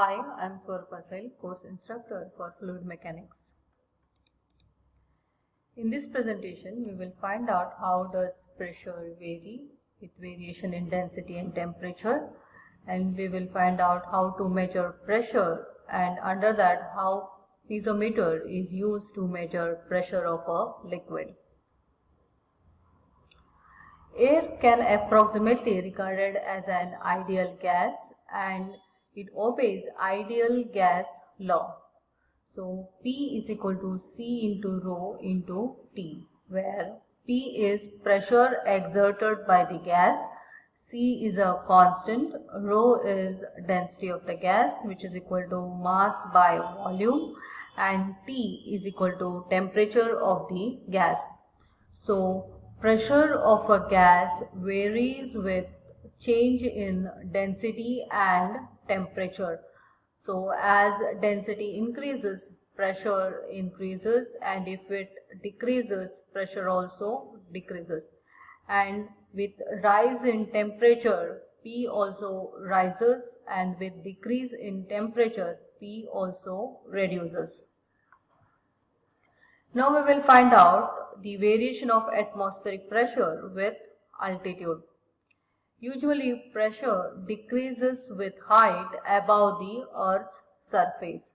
Hi, I'm Swar Pasail, course instructor for fluid mechanics. In this presentation, we will find out how does pressure vary with variation in density and temperature, and we will find out how to measure pressure, and under that how piezometer is used to measure pressure of a liquid. Air can approximately regarded as an ideal gas and it obeys ideal gas law. So P is equal to C into rho into T, where P is pressure exerted by the gas, C is a constant, rho is density of the gas which is equal to mass by volume, and T is equal to temperature of the gas. So pressure of a gas varies with change in density and temperature. So as density increases, pressure increases, and if it decreases, pressure also decreases. And with rise in temperature, P also rises, and with decrease in temperature, P also reduces. Now we will find out the variation of atmospheric pressure with altitude. Usually pressure decreases with height above the Earth's surface.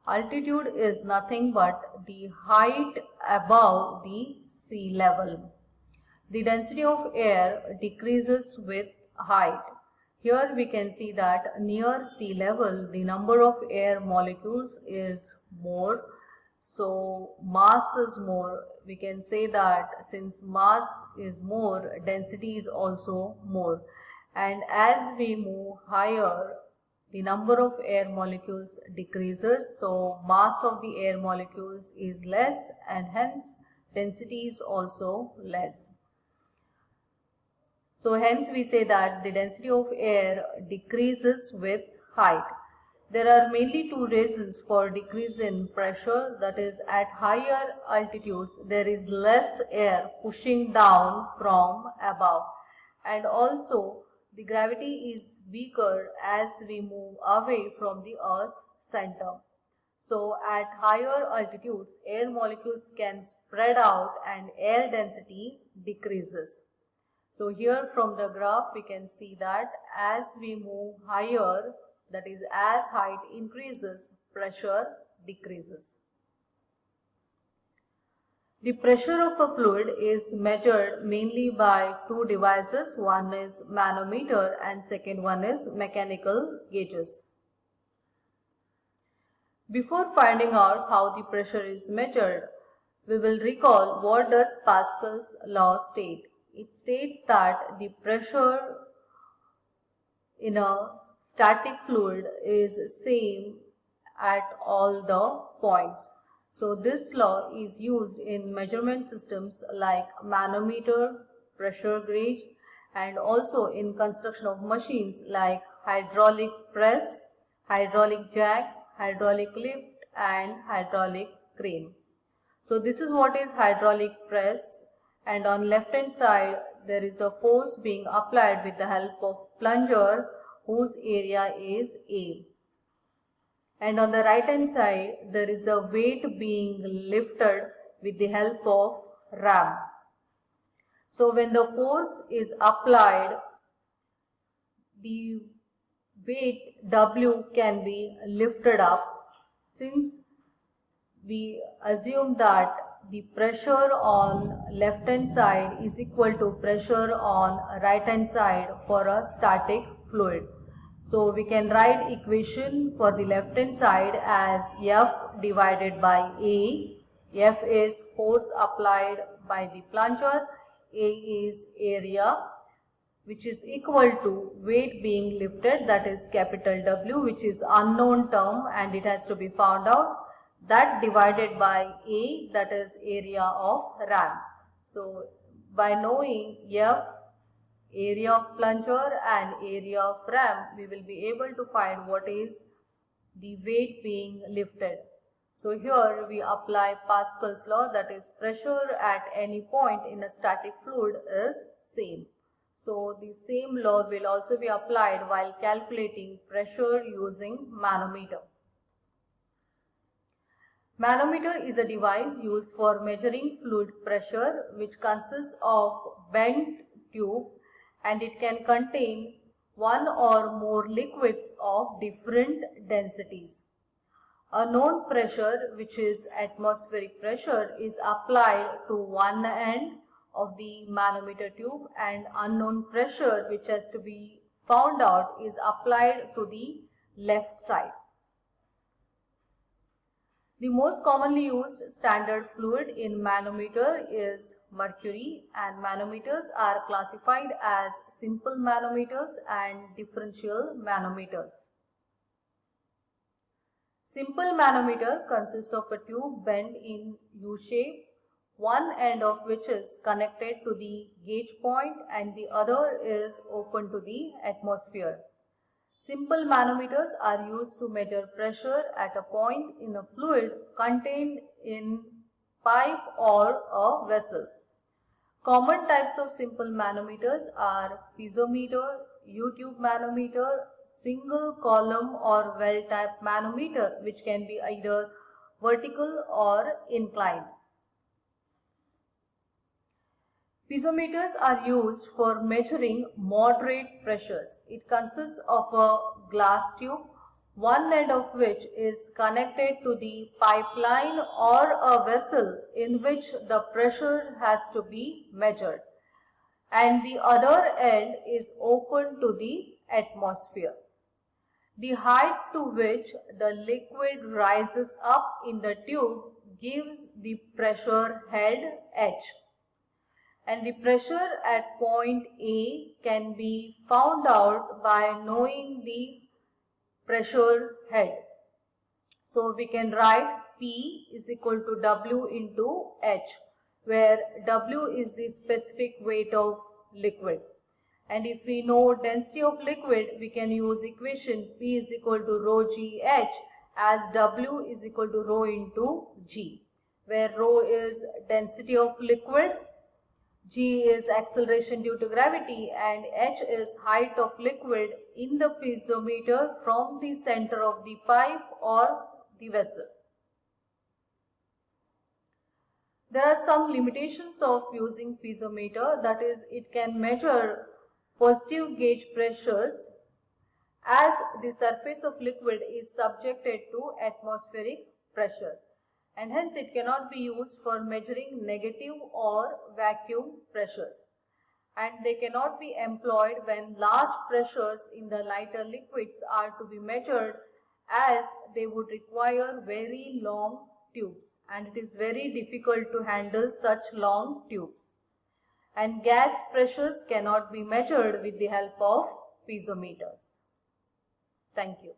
Altitude is nothing but the height above the sea level. The density of air decreases with height. Here we can see that near sea level the number of air molecules is more. So mass is more. We can say that since mass is more, density is also more. And as we move higher, the number of air molecules decreases. So mass of the air molecules is less and hence density is also less. So hence we say that the density of air decreases with height. There are mainly two reasons for decrease in pressure, that is at higher altitudes there is less air pushing down from above, and also the gravity is weaker as we move away from the Earth's center. So at higher altitudes air molecules can spread out and air density decreases. So here from the graph we can see that as we move higher, that is as height increases, pressure decreases. The pressure of a fluid is measured mainly by two devices. One is manometer and second one is mechanical gauges. Before finding out how the pressure is measured, we will recall what does Pascal's law state. It states that the pressure in a static fluid is same at all the points. So this law is used in measurement systems like manometer, pressure gauge, and also in construction of machines like hydraulic press, hydraulic jack, hydraulic lift, and hydraulic crane. So this is what is hydraulic press, and on left hand side there is a force being applied with the help of plunger whose area is A. And on the right hand side there is a weight being lifted with the help of ram. So when the force is applied, the weight W can be lifted up. Since we assume that the pressure on left hand side is equal to pressure on right hand side for a static fluid. So we can write equation for the left hand side as F divided by A. F is force applied by the plunger, A is area, which is equal to weight being lifted, that is capital W, which is unknown term and it has to be found out, that divided by A, that is area of ram. So by knowing F, area of plunger, and area of ram, we will be able to find what is the weight being lifted. So here we apply Pascal's law, that is pressure at any point in a static fluid is same. So the same law will also be applied while calculating pressure using manometer. Manometer is a device used for measuring fluid pressure, which consists of bent tube, and it can contain one or more liquids of different densities. A known pressure, which is atmospheric pressure, is applied to one end of the manometer tube, and unknown pressure, which has to be found out, is applied to the left side. The most commonly used standard fluid in manometer is mercury, and manometers are classified as simple manometers and differential manometers. Simple manometer consists of a tube bent in U shape, one end of which is connected to the gauge point and the other is open to the atmosphere. Simple manometers are used to measure pressure at a point in a fluid contained in pipe or a vessel. Common types of simple manometers are piezometer, U-tube manometer, single column or well-type manometer, which can be either vertical or inclined. Piezometers are used for measuring moderate pressures. It consists of a glass tube, one end of which is connected to the pipeline or a vessel in which the pressure has to be measured, and the other end is open to the atmosphere. The height to which the liquid rises up in the tube gives the pressure head H. And the pressure at point A can be found out by knowing the pressure head. So we can write P is equal to W into H, where W is the specific weight of liquid. And if we know density of liquid, we can use equation P is equal to rho G H, as W is equal to rho into G, where rho is density of liquid, G is acceleration due to gravity, and H is height of liquid in the piezometer from the center of the pipe or the vessel. There are some limitations of using piezometer, that is, it can measure positive gauge pressures as the surface of liquid is subjected to atmospheric pressure, and hence it cannot be used for measuring negative or vacuum pressures, and they cannot be employed when large pressures in the lighter liquids are to be measured, as they would require very long tubes and it is very difficult to handle such long tubes, and gas pressures cannot be measured with the help of piezometers. Thank you.